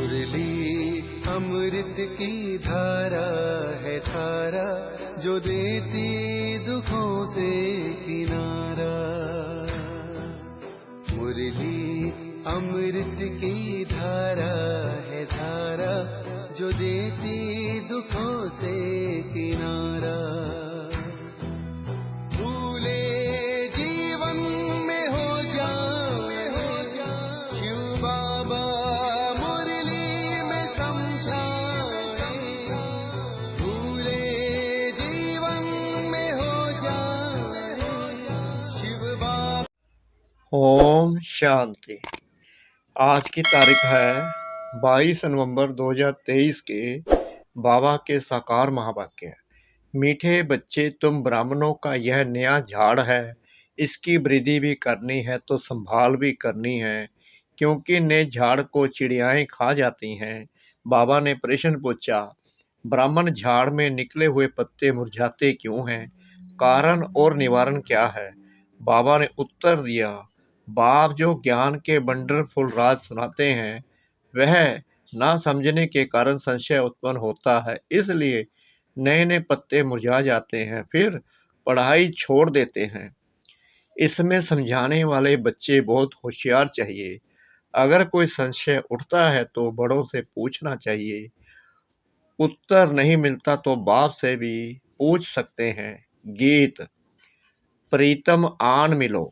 मुरली अमृत की धारा है धारा, जो देती दुखों से किनारा। मुरली अमृत की धारा है धारा, जो देती दुखों से किनारा। भूले जीवन में हो जाए शिव बाबा मुरली में समझाए। भूले जीवन में हो जाए शिव बाबा। ओम शांति। आज की तारीख है 22 नवंबर 2023 के बाबा के साकार महावाक्य। मीठे बच्चे, तुम ब्राह्मणों का यह नया झाड़ है, इसकी वृद्धि भी करनी है तो संभाल भी करनी है, क्योंकि नए झाड़ को चिड़ियाएं खा जाती हैं। बाबा ने प्रश्न पूछा, ब्राह्मण झाड़ में निकले हुए पत्ते मुरझाते क्यों हैं? कारण और निवारण क्या है? बाबा ने उत्तर दिया, बाप जो ज्ञान के वंडरफुल राज सुनाते हैं, वह ना समझने के कारण संशय उत्पन्न होता है, इसलिए नए नए पत्ते मुरझा जाते हैं, फिर पढ़ाई छोड़ देते हैं। इसमें समझाने वाले बच्चे बहुत होशियार चाहिए। अगर कोई संशय उठता है तो बड़ों से पूछना चाहिए। उत्तर नहीं मिलता तो बाप से भी पूछ सकते हैं। गीत। प्रीतम आन मिलो।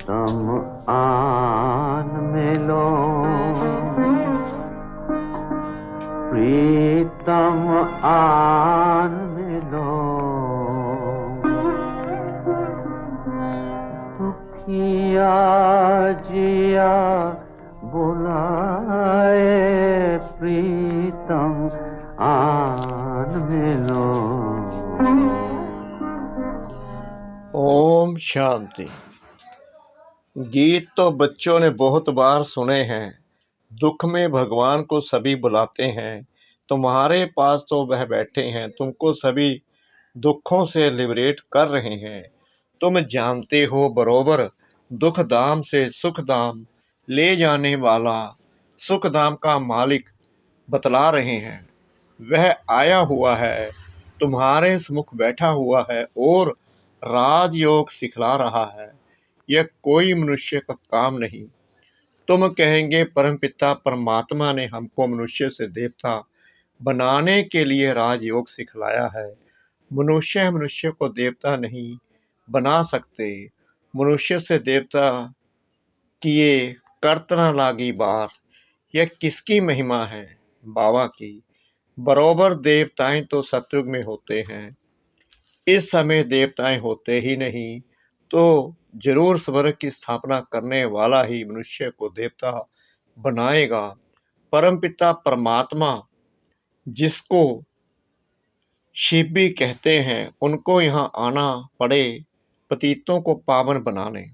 प्रीतम आन मिलो, प्रीतम आन मिलो, दुखिया जिया बुलाए, प्रीतम आन मिलो। ओम शांति। गीत तो बच्चों ने बहुत बार सुने हैं। दुख में भगवान को सभी बुलाते हैं। तुम्हारे पास तो वह बैठे हैं, तुमको सभी दुखों से लिबरेट कर रहे हैं। तुम जानते हो बरोबर, दुख धाम से सुख धाम ले जाने वाला सुख धाम का मालिक बतला रहे हैं। वह आया हुआ है, तुम्हारे सम्मुख बैठा हुआ है और राजयोग सिखला रहा है। यह कोई मनुष्य का काम नहीं। तुम कहेंगे परमपिता परमात्मा ने हमको मनुष्य से देवता बनाने के लिए राजयोग सिखलाया है। मनुष्य को देवता नहीं बना सकते। मनुष्य से देवता किए करत न लागी बार। यह किसकी महिमा है? बाबा की। बरोबर देवताएं तो सतयुग में होते हैं। इस समय देवताएं होते ही नहीं तो जरूर स्वर्ग की स्थापना करने वाला ही मनुष्य को देवता बनाएगा। परमपिता परमात्मा, जिसको शिव भी कहते हैं, उनको यहाँ आना पड़े पतितों को पावन बनाने।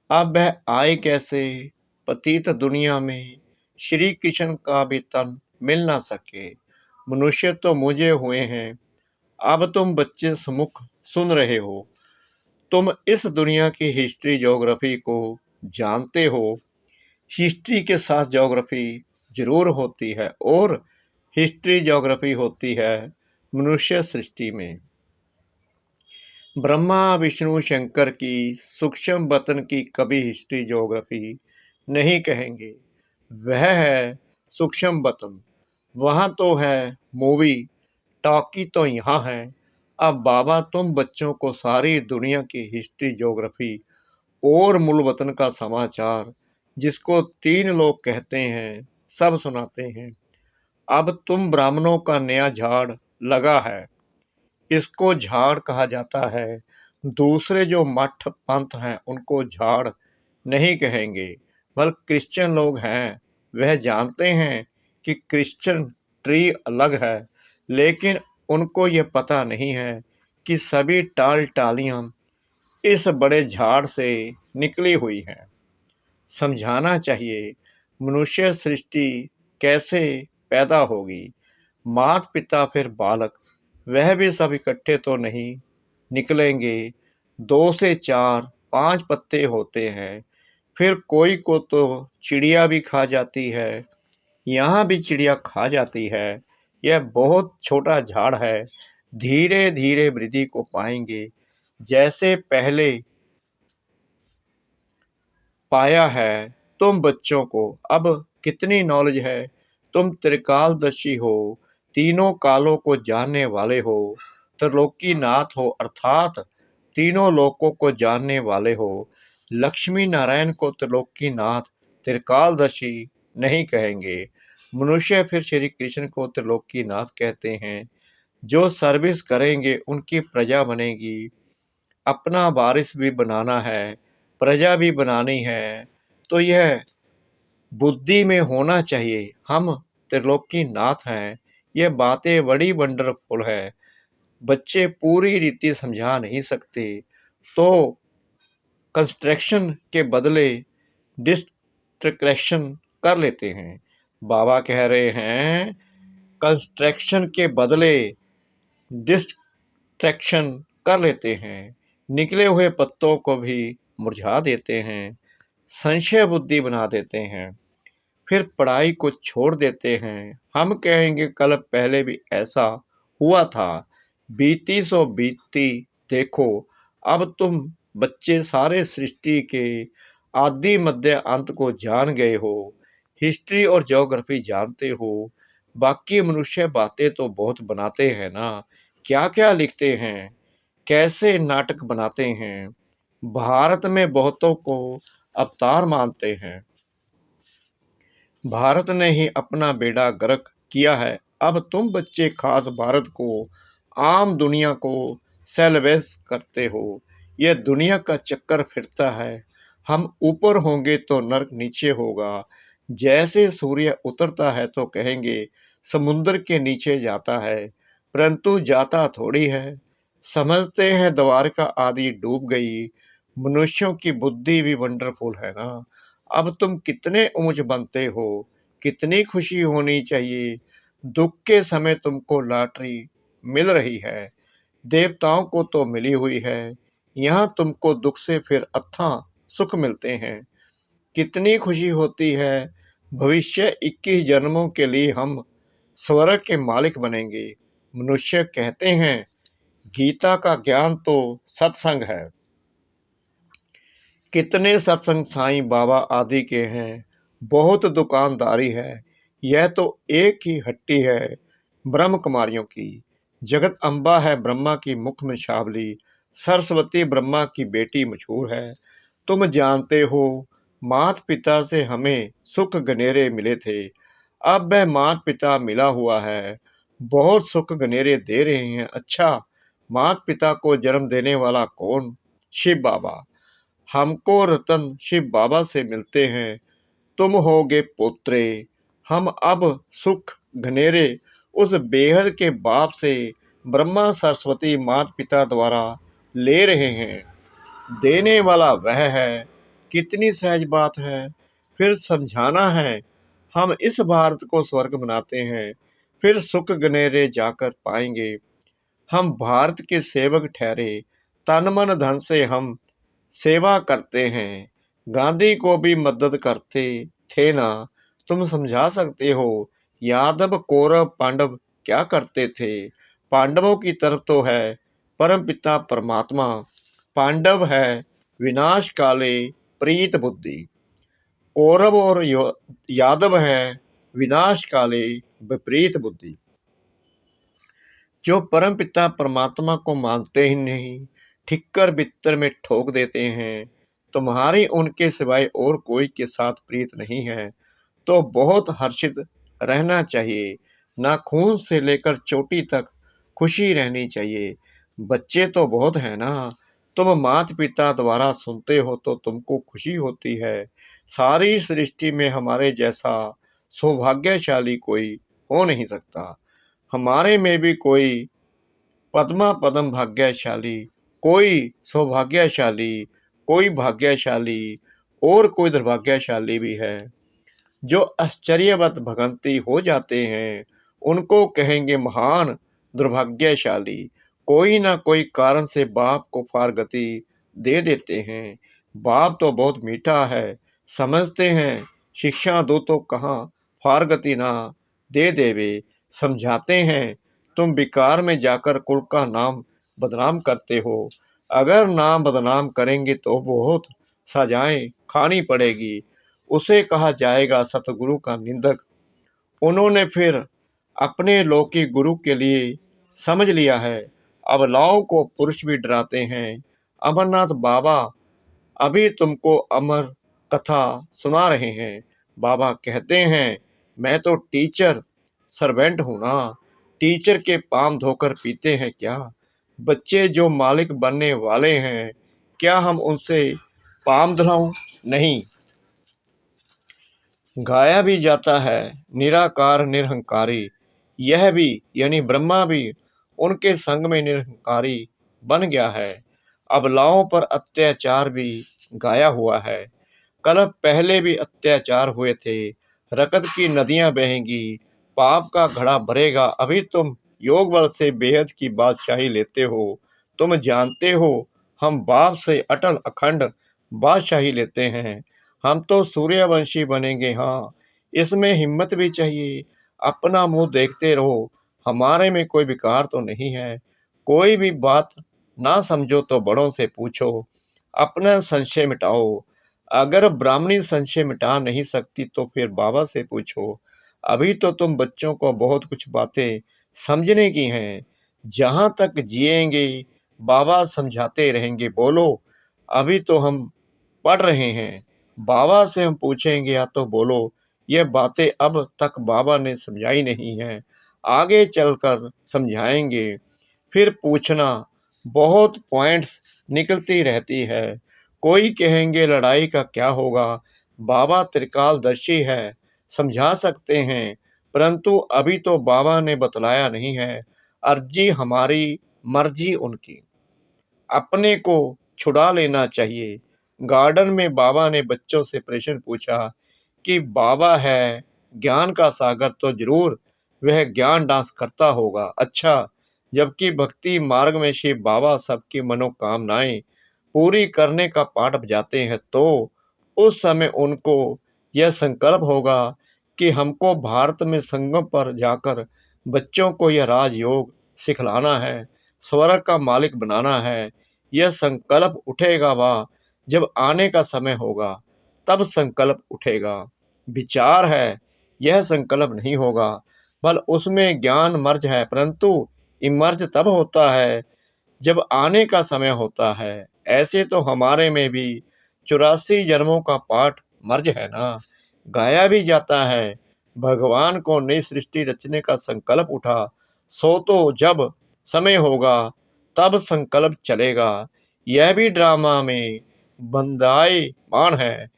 अब वह आए कैसे? पतित दुनिया में श्री कृष्ण का भी तन मिल ना सके। मनुष्य तो मुझे हुए हैं। अब तुम बच्चे सम्मुख सुन रहे हो। तुम इस दुनिया की हिस्ट्री ज्योग्राफी को जानते हो। हिस्ट्री के साथ ज्योग्राफी जरूर होती है और हिस्ट्री ज्योग्राफी होती है मनुष्य सृष्टि में। ब्रह्मा विष्णु शंकर की सूक्ष्म वतन की कभी हिस्ट्री ज्योग्राफी नहीं कहेंगे। वह है सूक्ष्म वतन। वहां तो है मूवी टॉकी, तो यहाँ है। अब बाबा तुम बच्चों को सारी दुनिया की हिस्ट्री ज्योग्राफी और मूल वतन का समाचार, जिसको 3 लोग कहते हैं, सब सुनाते हैं। अब तुम ब्राह्मणों का नया झाड़ लगा है, इसको झाड़ कहा जाता है। दूसरे जो मठ पंथ हैं उनको झाड़ नहीं कहेंगे, बल्कि क्रिश्चियन लोग हैं। वह जानते हैं कि क्रिश्चियन ट्री अलग है, लेकिन उनको यह पता नहीं है कि सभी टालियां इस बड़े झाड़ से निकली हुई हैं। समझाना चाहिए मनुष्य सृष्टि कैसे पैदा होगी। माता पिता फिर बालक, वह भी सब इकट्ठे तो नहीं निकलेंगे। 2 से 4, 5 पत्ते होते हैं, फिर कोई को तो चिड़िया भी खा जाती है, यहाँ भी चिड़िया खा जाती है। यह बहुत छोटा झाड़ है, धीरे धीरे वृद्धि को पाएंगे। जैसे पहले पाया है तुम बच्चों को, अब कितनी नॉलेज है, तुम त्रिकालदर्शी हो, तीनों कालों को जानने वाले हो, त्रिलोकीनाथ हो अर्थात तीनों लोकों को जानने वाले हो। लक्ष्मी नारायण को त्रिलोकीनाथ त्रिकालदर्शी नहीं कहेंगे। मनुष्य फिर श्री कृष्ण को त्रिलोकीनाथ कहते हैं। जो सर्विस करेंगे उनकी प्रजा बनेगी। अपना वारिस भी बनाना है, प्रजा भी बनानी है, तो यह बुद्धि में होना चाहिए। हम त्रिलोकीनाथ हैं। यह बातें बड़ी वंडरफुल है, बच्चे पूरी रीति समझा नहीं सकते, तो कंस्ट्रक्शन के बदले डिस्ट्रक्शन कर लेते हैं। बाबा कह रहे हैं कंस्ट्रक्शन के बदले डिस्ट्रैक्शन कर लेते हैं, निकले हुए पत्तों को भी मुरझा देते हैं, संशय बुद्धि बना देते हैं, फिर पढ़ाई को छोड़ देते हैं। हम कहेंगे कल पहले भी ऐसा हुआ था, बीती सो बीती देखो। अब तुम बच्चे सारे सृष्टि के आदि मध्य अंत को जान गए हो, हिस्ट्री और ज्योग्राफी जानते हो। बाकी मनुष्य बातें तो बहुत बनाते हैं ना, क्या क्या लिखते हैं, कैसे नाटक बनाते हैं। भारत में बहुतों को अवतार मानते हैं। भारत ने ही अपना बेड़ा गर्क किया है। अब तुम बच्चे खास भारत को, आम दुनिया को सेलिब्रेट करते हो। यह दुनिया का चक्कर फिरता है। हम ऊपर होंगे तो नर्क नीचे होगा। जैसे सूर्य उतरता है तो कहेंगे समुद्र के नीचे जाता है, परंतु जाता थोड़ी है। समझते हैं द्वारका आदि डूब गई। मनुष्यों की बुद्धि भी वंडरफुल है ना। अब तुम कितने ऊंच बनते हो, कितनी खुशी होनी चाहिए। दुख के समय तुमको लॉटरी मिल रही है, देवताओं को तो मिली हुई है, यहाँ तुमको दुख से फिर अथाह सुख मिलते हैं। कितनी खुशी होती है। भविष्य 21 जन्मों के लिए हम स्वर्ग के मालिक बनेंगे। मनुष्य कहते हैं गीता का ज्ञान तो सत्संग है। कितने सत्संग साईं बाबा आदि के हैं, बहुत दुकानदारी है। यह तो एक ही हट्टी है ब्रह्म कुमारियों की। जगत अम्बा है ब्रह्मा की मुख में छावली, सरस्वती ब्रह्मा की बेटी मशहूर है। तुम जानते हो मात पिता से हमें सुख गनेरे मिले थे, अब वह मात पिता मिला हुआ है, बहुत सुख गनेरे दे रहे हैं। अच्छा, मात पिता को जन्म देने वाला कौन? शिव बाबा। हमको रतन शिव बाबा से मिलते हैं, तुम होगे पोत्रे। हम अब सुख घनेरे उस बेहद के बाप से, ब्रह्मा सरस्वती माता पिता द्वारा ले रहे हैं। देने वाला वह है, कितनी सहज बात है। फिर समझाना है, हम इस भारत को स्वर्ग बनाते हैं, फिर सुख घनेरे जाकर पाएंगे। हम भारत के सेवक ठहरे, तन मन धन से हम सेवा करते हैं। गांधी को भी मदद करते थे ना, तुम समझा सकते हो। यादव कौरव पांडव क्या करते थे? पांडवों की तरफ तो है परम पिता परमात्मा, पांडव है विनाश काले प्रीत बुद्धि। कौरव और यादव है विनाश काले विपरीत बुद्धि। जो परम पिता परमात्मा को मानते ही नहीं, ठिक्कर बित्तर में ठोक देते हैं, तुम्हारी उनके सिवाय और कोई के साथ प्रीत नहीं है, तो बहुत हर्षित रहना चाहिए। नाखून से लेकर चोटी तक खुशी रहनी चाहिए। बच्चे तो बहुत है ना, तुम माता पिता द्वारा सुनते हो तो तुमको खुशी होती है। सारी सृष्टि में हमारे जैसा सौभाग्यशाली कोई हो नहीं सकता। हमारे में भी कोई पद्मा पद्म भाग्यशाली, कोई सौभाग्यशाली, कोई भाग्यशाली और कोई दुर्भाग्यशाली भी है। जो आश्चर्यवत भगंती हो जाते हैं उनको कहेंगे महान दुर्भाग्यशाली। कोई ना कोई कारण से बाप को फारगति दे देते हैं। बाप तो बहुत मीठा है, समझते हैं शिक्षा दो तो कहाँ फारगति ना दे देवे। समझाते हैं तुम विकार में जाकर कुल का नाम बदनाम करते हो। अगर नाम बदनाम करेंगे तो बहुत सजाएं खानी पड़ेगी। उसे कहा जाएगा सतगुरु का निंदक। उन्होंने फिर अपने लौकी गुरु के लिए समझ लिया है। अब लाओं को पुरुष भी डराते हैं। अमरनाथ बाबा अभी तुमको अमर कथा सुना रहे हैं। बाबा कहते हैं मैं तो टीचर सर्वेंट हूं ना। टीचर के पाम धोकर पीते हैं क्या? बच्चे जो मालिक बनने वाले हैं, क्या हम उनसे पाम धुलाऊं? नहीं। गाया भी जाता है निराकार निरहंकारी। यह भी यानी ब्रह्मा भी उनके संग में निरहंकारी बन गया है। अबलाओं पर अत्याचार भी गाया हुआ है। कल पहले भी अत्याचार हुए थे। रकत की नदियां बहेंगी, पाप का घड़ा भरेगा। अभी तुम योग बल से बेहद की बादशाही लेते हो। तुम जानते हो हम बाप से अटल अखंड बादशाही लेते हैं। हम तो सूर्यवंशी बनेंगे। हाँ, इसमें हिम्मत भी चाहिए। अपना मुंह देखते रहो, हमारे में कोई विकार तो नहीं है। कोई भी बात ना समझो तो बड़ों से पूछो, अपना संशय मिटाओ। अगर ब्राह्मणी संशय मिटा नहीं सकती तो फिर बाबा से पूछो। अभी तो तुम बच्चों को बहुत कुछ बातें समझने की हैं। जहां तक जिएंगे बाबा समझाते रहेंगे। बोलो, अभी तो हम पढ़ रहे हैं। बाबा से हम पूछेंगे या तो बोलो, यह बातें अब तक बाबा ने समझाई नहीं है, आगे चलकर समझाएंगे। फिर पूछना, बहुत पॉइंट्स निकलती रहती है। कोई कहेंगे लड़ाई का क्या होगा? बाबा त्रिकालदर्शी है, समझा सकते हैं, परंतु अभी तो बाबा ने बतलाया नहीं है। अर्जी हमारी, मर्जी उनकी। अपने को छुड़ा लेना चाहिए। गार्डन में बाबा ने बच्चों से प्रश्न पूछा कि बाबा है ज्ञान का सागर तो जरूर वह ज्ञान डांस करता होगा। अच्छा, जबकि भक्ति मार्ग में शिव बाबा सबकी मनोकामनाएं पूरी करने का पाठ बजाते हैं, तो उस समय उनको यह संकल्प होगा कि हमको भारत में संगम पर जाकर बच्चों को यह राजयोग सिखलाना है, स्वर्ग का मालिक बनाना है। यह संकल्प उठेगा वह जब आने का समय होगा, तब संकल्प उठेगा। विचार है, यह संकल्प नहीं होगा, बल उसमें ज्ञान मर्ज है, परंतु इमर्ज तब होता है जब आने का समय होता है। ऐसे तो हमारे में भी 84 जन्मों का पाठ मर्ज है ना। गाया भी जाता है, भगवान को नई सृष्टि रचने का संकल्प उठा, सो तो जब समय होगा तब संकल्प चलेगा। यह भी ड्रामा में बंदाए मान है।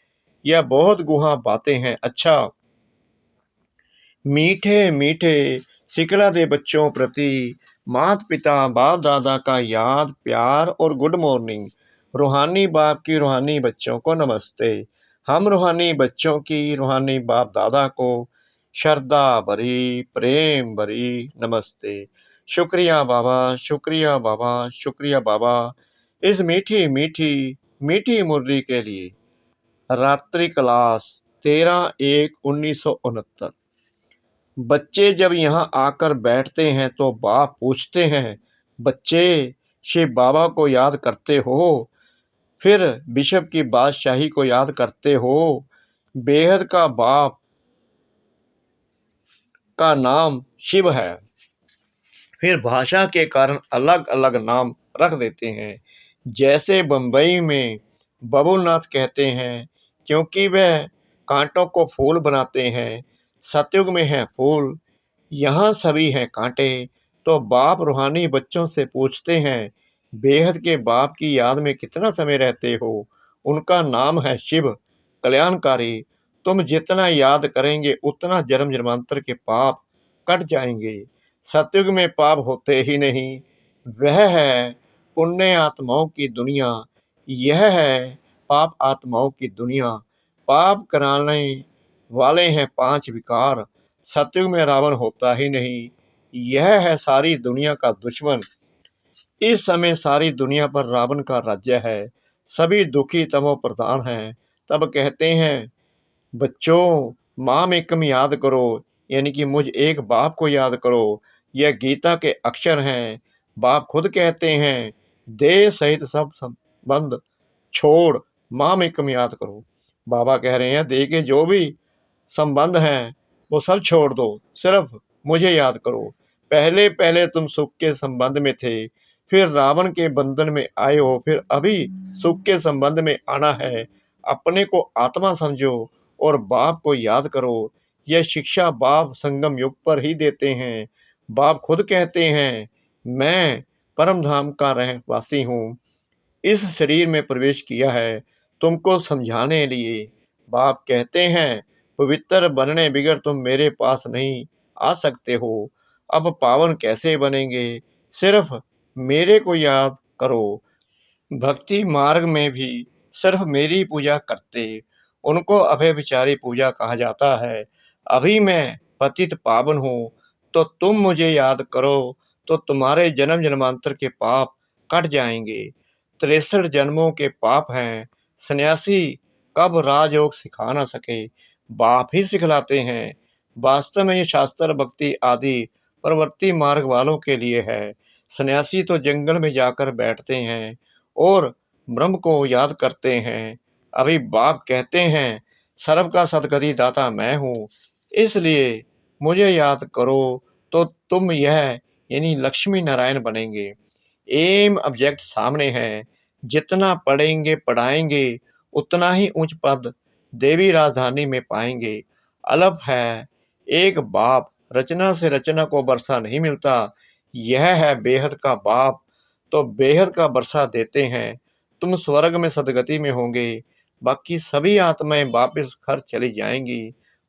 यह बहुत गुहा बातें हैं। अच्छा, मीठे मीठे सिकला दे बच्चों प्रति माता पिता बाप दादा का याद प्यार और गुड मॉर्निंग। रूहानी बाप की रूहानी बच्चों को नमस्ते। हम रूहानी बच्चों की रूहानी बाप दादा को श्रद्धा भरी प्रेम भरी नमस्ते। शुक्रिया बाबा, शुक्रिया बाबा, शुक्रिया बाबा, इस मीठी मीठी मीठी मुरली के लिए। रात्रि क्लास 13/1/1969। बच्चे जब यहाँ आकर बैठते हैं तो बाप पूछते हैं, बच्चे शिव बाबा को याद करते हो? फिर बिशप की बादशाही को याद करते हो? बेहद का बाप का नाम शिव है। फिर भाषा के कारण अलग अलग नाम रख देते हैं। जैसे बंबई में बबुलनाथ कहते हैं क्योंकि वह कांटों को फूल बनाते हैं। सतयुग में है फूल, यहाँ सभी हैं कांटे। तो बाप रूहानी बच्चों से पूछते हैं, बेहद के बाप की याद में कितना समय रहते हो? उनका नाम है शिव कल्याणकारी। तुम जितना याद करेंगे उतना जन्म जन्मांतर के पाप कट जाएंगे। सतयुग में पाप होते ही नहीं। वह है पुण्य आत्माओं की दुनिया, यह है पाप आत्माओं की दुनिया। पाप कराने वाले हैं 5 विकार। सतयुग में रावण होता ही नहीं। यह है सारी दुनिया का दुश्मन। इस समय सारी दुनिया पर रावण का राज्य है। सभी दुखी तमो प्रधान हैं। तब कहते हैं, बच्चों माम एकम याद करो, यानी कि मुझ एक बाप को याद करो। यह गीता के अक्षर हैं। बाप खुद कहते हैं, देह सहित सब संबंध छोड़ माम एकम याद करो। बाबा कह रहे हैं, देह के जो भी संबंध हैं वो सब छोड़ दो, सिर्फ मुझे याद करो। पहले पहले तुम सुख के संबंध में थे, फिर रावण के बंधन में आए हो, फिर अभी सुख के संबंध में आना है। अपने को आत्मा समझो और बाप को याद करो। यह शिक्षा बाप संगम युग पर ही देते हैं। बाप खुद कहते हैं, मैं परम धाम का रहवासी हूँ, इस शरीर में प्रवेश किया है तुमको समझाने लिए। बाप कहते हैं, पवित्र बनने बिगड़ तुम मेरे पास नहीं आ सकते हो। अब पावन कैसे बनेंगे? सिर्फ मेरे को याद करो। भक्ति मार्ग में भी सिर्फ मेरी पूजा करते, उनको अभयविचारी पूजा कहा जाता है। अभी मैं पतित पावन हूँ, तो तुम मुझे याद करो, तो तुम्हारे जन्म जन्मांतर के पाप कट जाएंगे। 63 जन्मों के पाप हैं। सन्यासी कब राजयोग सिखा ना सके, बाप ही सिखलाते हैं। वास्तव में ये शास्त्र भक्ति आदि प्रवृत्ति मार्ग वालों के लिए है। सन्यासी तो जंगल में जाकर बैठते हैं और ब्रह्म को याद करते हैं। अभी बाप कहते हैं, सर्व का सदगति दाता मैं हूँ, इसलिए मुझे याद करो, तो तुम यह यानी लक्ष्मी नारायण बनेंगे। एम ऑब्जेक्ट सामने है। जितना पढ़ेंगे पढ़ाएंगे उतना ही उच्च पद देवी राजधानी में पाएंगे। अलफ है, एक बाप, रचना से रचना को बरसा नहीं मिलता। यह है बेहद का बाप, तो बेहद का बरसा देते हैं। तुम स्वर्ग में सदगति में होंगे, बाकी सभी आत्माएं वापस घर चली जाएंगी।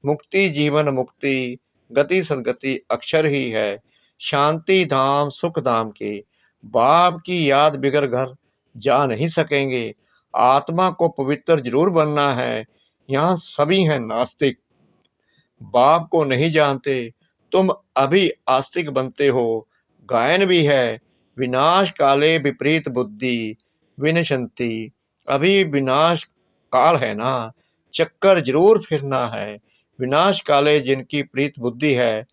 मुक्ति जीवन मुक्ति, गति सदगति अक्षर ही है। शांति धाम सुख धाम के बाप की याद बिगर घर जा नहीं सकेंगे। आत्मा को पवित्र जरूर बनना है। यहाँ सभी हैं नास्तिक, बाप को नहीं जानते। तुम अभी आस्तिक बनते हो। गायन भी है, विनाश काले विपरीत बुद्धि विनशंति। अभी विनाश काल है ना, चक्कर जरूर फिरना है। विनाश काले जिनकी प्रीत बुद्धि है,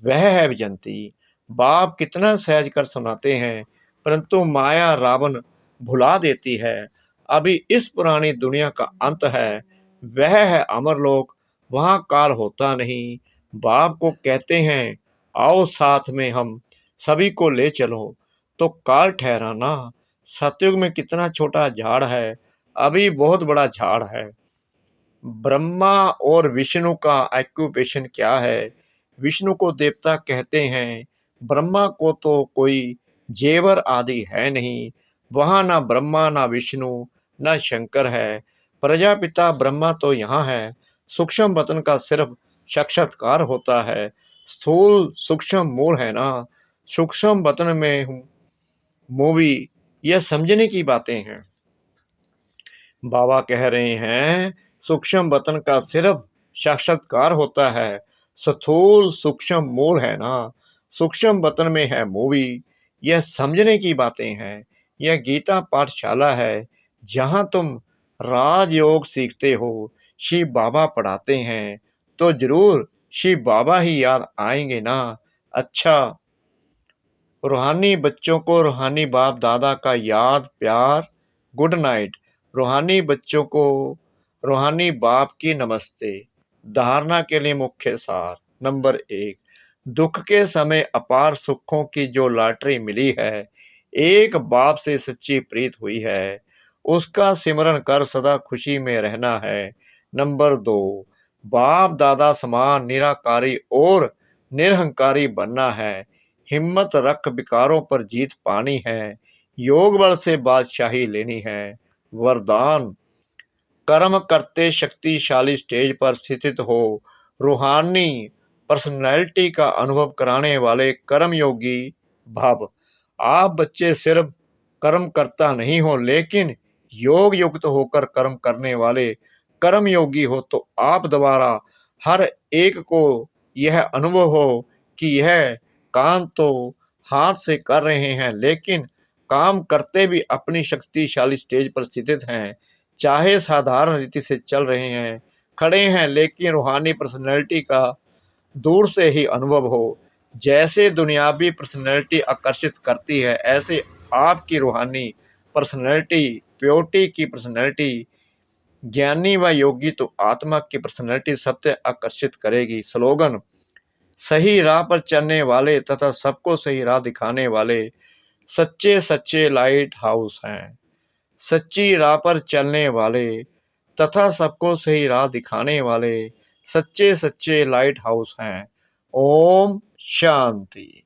वह है विजंती। बाप कितना सहज कर सुनाते हैं, परंतु माया रावण भुला देती है। अभी इस पुरानी दुनिया का अंत है, वह है अमरलोक, वहां काल होता नहीं। बाप को कहते हैं, आओ साथ में हम सभी को ले चलो, तो काल ठहराना। सतयुग में कितना छोटा झाड़ है, अभी बहुत बड़ा झाड़ है। ब्रह्मा और विष्णु का ऑक्यूपेशन क्या है? विष्णु को देवता कहते हैं। ब्रह्मा को तो कोई जेवर आदि है नहीं। वहां ना ब्रह्मा ना विष्णु ना शंकर है। प्रजापिता ब्रह्मा तो यहाँ है। सूक्ष्म वतन का सिर्फ साक्षात्कार होता है। स्थूल सूक्ष्म मूल है ना, सूक्ष्म वतन में हूँ मूवी, यह समझने की बातें हैं। बाबा कह रहे हैं, सूक्ष्म वतन का सिर्फ साक्षात्कार होता है। स्थूल सूक्ष्म मूल है ना, सूक्ष्म वतन में है मूवी, यह समझने की बातें हैं। यह गीता पाठशाला है, जहां तुम राजयोग सीखते हो। शिव बाबा पढ़ाते हैं, तो जरूर शिव बाबा ही याद आएंगे ना। अच्छा, रूहानी बच्चों को रूहानी बाप दादा का याद प्यार, गुड नाइट। रूहानी बच्चों को रूहानी बाप की नमस्ते। धारणा के लिए मुख्य सार। नंबर 1, दुख के समय अपार सुखों की जो लॉटरी मिली है, एक बाप से सच्ची प्रीत हुई है, उसका सिमरन कर सदा खुशी में रहना है। नंबर 2, बाप दादा समान निराकारी और निरहंकारी बनना है। हिम्मत रख विकारों पर जीत पानी है। योग बल से बादशाही लेनी है। वरदान, कर्म करते शक्तिशाली स्टेज पर स्थित हो। रूहानी पर्सनैलिटी का अनुभव कराने वाले कर्म योगी भव। आप बच्चे सिर्फ कर्म करता नहीं हो, लेकिन योग युक्त होकर कर्म करने वाले कर्म योगी हो, तो आप द्वारा हर एक को यह अनुभव हो कि यह काम तो हाथ से कर रहे हैं, लेकिन काम करते भी अपनी शक्तिशाली स्टेज पर स्थित हैं। चाहे साधारण रीति से चल रहे हैं, खड़े हैं, लेकिन रूहानी पर्सनैलिटी का दूर से ही अनुभव हो। जैसे दुनियावी पर्सनैलिटी आकर्षित करती है, ऐसे आपकी रूहानी पर्सनैलिटी, प्योरिटी की पर्सनैलिटी, ज्ञानी व योगी तो आत्मा की पर्सनैलिटी सबसे आकर्षित करेगी। स्लोगन: सही राह पर चलने वाले तथा सबको सही राह दिखाने वाले सच्चे सच्चे लाइट हाउस हैं। सच्ची राह पर चलने वाले तथा सबको सही राह दिखाने वाले सच्चे सच्चे लाइट हाउस हैं। ओम शांति।